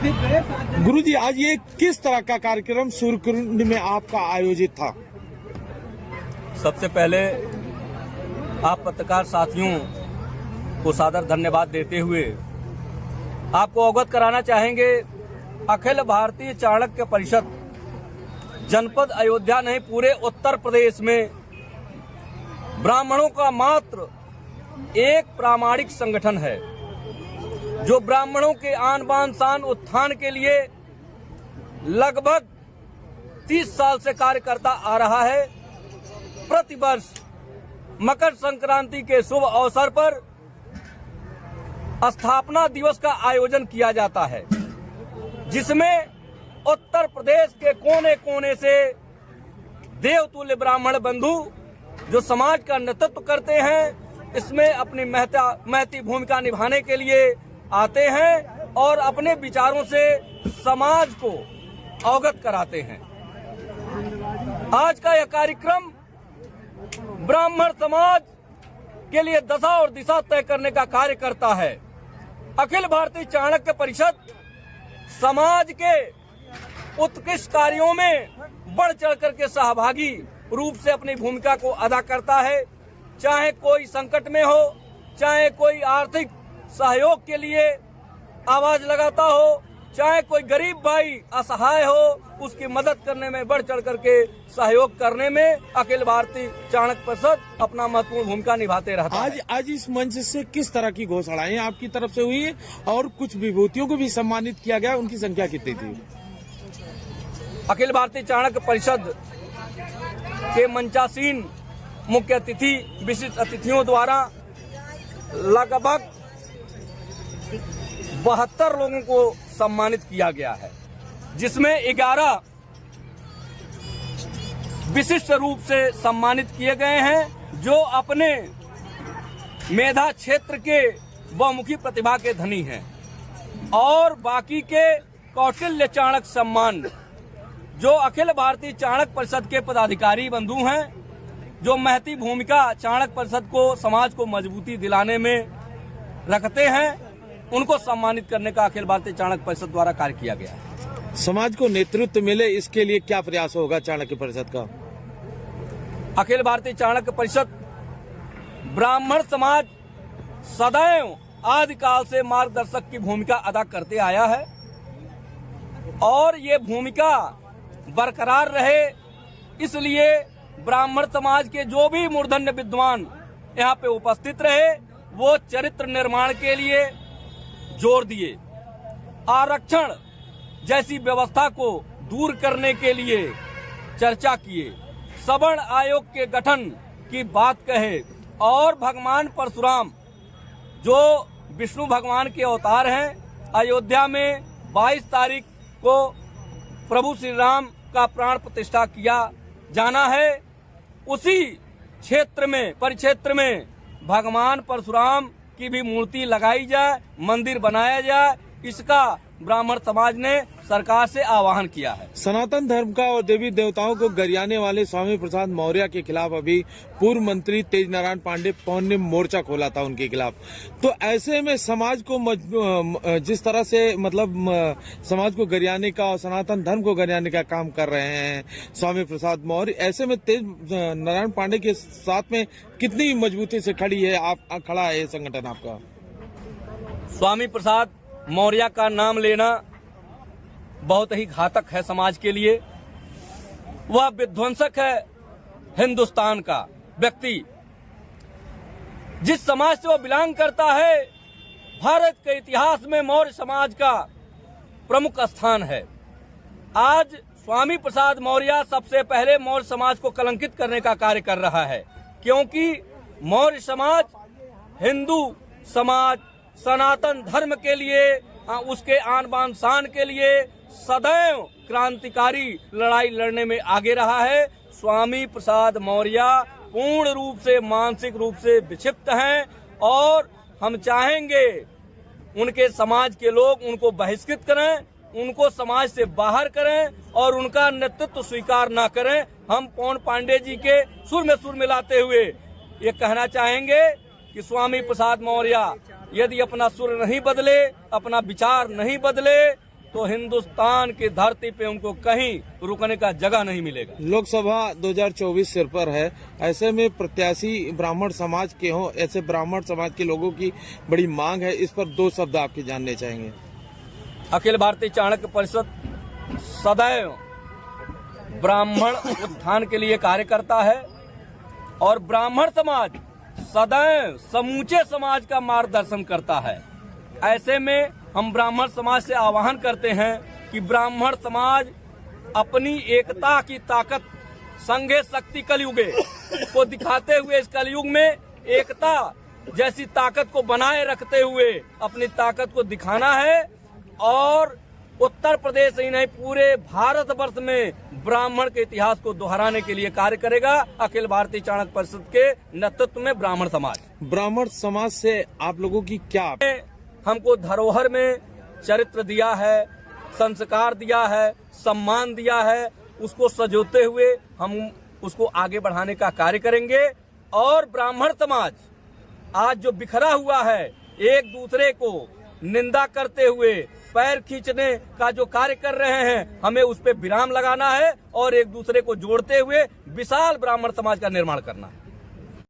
गुरुजी, आज ये किस तरह का कार्यक्रम सूर्यकुंड में आपका आयोजित था? सबसे पहले आप पत्रकार साथियों को सादर धन्यवाद देते हुए आपको अवगत कराना चाहेंगे, अखिल भारतीय चाणक्य परिषद जनपद अयोध्या नहीं पूरे उत्तर प्रदेश में ब्राह्मणों का मात्र एक प्रामाणिक संगठन है जो ब्राह्मणों के आन बान शान उत्थान के लिए लगभग 30 साल से कार्य करता आ रहा है। प्रतिवर्ष मकर संक्रांति के शुभ अवसर पर स्थापना दिवस का आयोजन किया जाता है, जिसमें उत्तर प्रदेश के कोने कोने से देवतुल्य ब्राह्मण बंधु जो समाज का नेतृत्व करते हैं, इसमें अपनी महती भूमिका निभाने के लिए आते हैं और अपने विचारों से समाज को अवगत कराते हैं। आज का यह कार्यक्रम ब्राह्मण समाज के लिए दशा और दिशा तय करने का कार्य करता है। अखिल भारतीय चाणक्य परिषद समाज के उत्कृष्ट कार्यों में बढ़ चढ़कर के सहभागी रूप से अपनी भूमिका को अदा करता है। चाहे कोई संकट में हो, चाहे कोई आर्थिक सहयोग के लिए आवाज लगाता हो, चाहे कोई गरीब भाई असहाय हो, उसकी मदद करने में बढ़ चढ़ करके सहयोग करने में अखिल भारतीय चाणक्य परिषद अपना महत्वपूर्ण भूमिका निभाते रहता है। आज इस मंच से किस तरह की घोषणाएं आपकी तरफ से हुई और कुछ विभूतियों को भी सम्मानित किया गया, उनकी संख्या कितनी थी? अखिल भारतीय चाणक्य परिषद के मंचासीन मुख्य अतिथि विशिष्ट अतिथियों द्वारा लगभग 72 लोगों को सम्मानित किया गया है, जिसमें 11 विशिष्ट रूप से सम्मानित किए गए हैं जो अपने मेधा क्षेत्र के बहुमुखी प्रतिभा के धनी हैं, और बाकी के कौटिल्य चाणक्य सम्मान जो अखिल भारतीय चाणक्य परिषद के पदाधिकारी बंधु हैं, जो महती भूमिका चाणक्य परिषद को समाज को मजबूती दिलाने में रखते हैं, उनको सम्मानित करने का अखिल भारतीय चाणक्य परिषद द्वारा कार्य किया गया है। समाज को नेतृत्व मिले, इसके लिए क्या प्रयास होगा चाणक्य परिषद का? अखिल भारतीय चाणक्य परिषद ब्राह्मण समाज सदैव आदिकाल से मार्गदर्शक की भूमिका अदा करते आया है और ये भूमिका बरकरार रहे, इसलिए ब्राह्मण समाज के जो भी मूर्धन्य विद्वान यहाँ पे उपस्थित रहे, वो चरित्र निर्माण के लिए जोर दिए। आरक्षण जैसी व्यवस्था को दूर करने के लिए चर्चा किए, सवर्ण आयोग के गठन की बात कहे और भगवान परशुराम जो विष्णु भगवान के अवतार हैं, अयोध्या में 22 तारीख को प्रभु श्री राम का प्राण प्रतिष्ठा किया जाना है, उसी क्षेत्र में परिक्षेत्र में भगवान परशुराम की भी मूर्ति लगाई जाए, मंदिर बनाया जाए, इसका ब्राह्मण समाज ने सरकार से आह्वान किया है। सनातन धर्म का और देवी देवताओं को गरियाने वाले स्वामी प्रसाद मौर्य के खिलाफ अभी पूर्व मंत्री तेज नारायण पांडे ने मोर्चा खोला था उनके खिलाफ, तो ऐसे में समाज को जिस तरह से समाज को गरियाने का और सनातन धर्म को गरियाने का काम कर रहे हैं स्वामी प्रसाद मौर्य, ऐसे में तेज नारायण पांडे के साथ में कितनी मजबूती से खड़ा है ये संगठन आपका? स्वामी प्रसाद मौर्य का नाम लेना बहुत ही घातक है समाज के लिए। वह विध्वंसक है हिंदुस्तान का व्यक्ति। जिस समाज से वह बिलोंग करता है, भारत के इतिहास में मौर्य समाज का प्रमुख स्थान है। आज स्वामी प्रसाद मौर्य सबसे पहले मौर्य समाज को कलंकित करने का कार्य कर रहा है, क्योंकि मौर्य समाज हिंदू समाज सनातन धर्म के लिए, उसके आन बान शान के लिए सदैव क्रांतिकारी लड़ाई लड़ने में आगे रहा है। स्वामी प्रसाद मौर्य पूर्ण रूप से मानसिक रूप से विक्षिप्त हैं और हम चाहेंगे उनके समाज के लोग उनको बहिष्कृत करें, उनको समाज से बाहर करें और उनका नेतृत्व स्वीकार न करें। हम पवन पांडे जी के सुर में सुर मिलाते हुए ये कहना चाहेंगे कि स्वामी प्रसाद मौर्य यदि अपना सुर नहीं बदले, अपना विचार नहीं बदले, तो हिंदुस्तान की धरती पे उनको कहीं रुकने का जगह नहीं मिलेगा। लोकसभा 2024 सिर पर है, ऐसे में प्रत्याशी ब्राह्मण समाज के हों, ऐसे ब्राह्मण समाज के लोगों की बड़ी मांग है, इस पर 2 शब्द आपके जानने चाहेंगे। अखिल भारतीय चाणक्य परिषद सदैव ब्राह्मण उत्थान के लिए कार्य करता है और ब्राह्मण समाज सदैव समूचे समाज का मार्गदर्शन करता है। ऐसे में हम ब्राह्मण समाज से आह्वान करते हैं कि ब्राह्मण समाज अपनी एकता की ताकत संघे शक्ति कलयुगे को दिखाते हुए इस कलयुग में एकता जैसी ताकत को बनाए रखते हुए अपनी ताकत को दिखाना है और उत्तर प्रदेश ही नहीं पूरे भारतवर्ष में ब्राह्मण के इतिहास को दोहराने के लिए कार्य करेगा। अखिल भारतीय चाणक्य परिषद के नेतृत्व में ब्राह्मण समाज से आप लोगों की क्या हमको धरोहर में चरित्र दिया है, संस्कार दिया है, सम्मान दिया है, उसको सजोते हुए हम उसको आगे बढ़ाने का कार्य करेंगे। और ब्राह्मण समाज आज जो बिखरा हुआ है, एक दूसरे को निंदा करते हुए पैर खींचने का जो कार्य कर रहे हैं, हमें उस पर विराम लगाना है और एक दूसरे को जोड़ते हुए विशाल ब्राह्मण समाज का निर्माण करना है।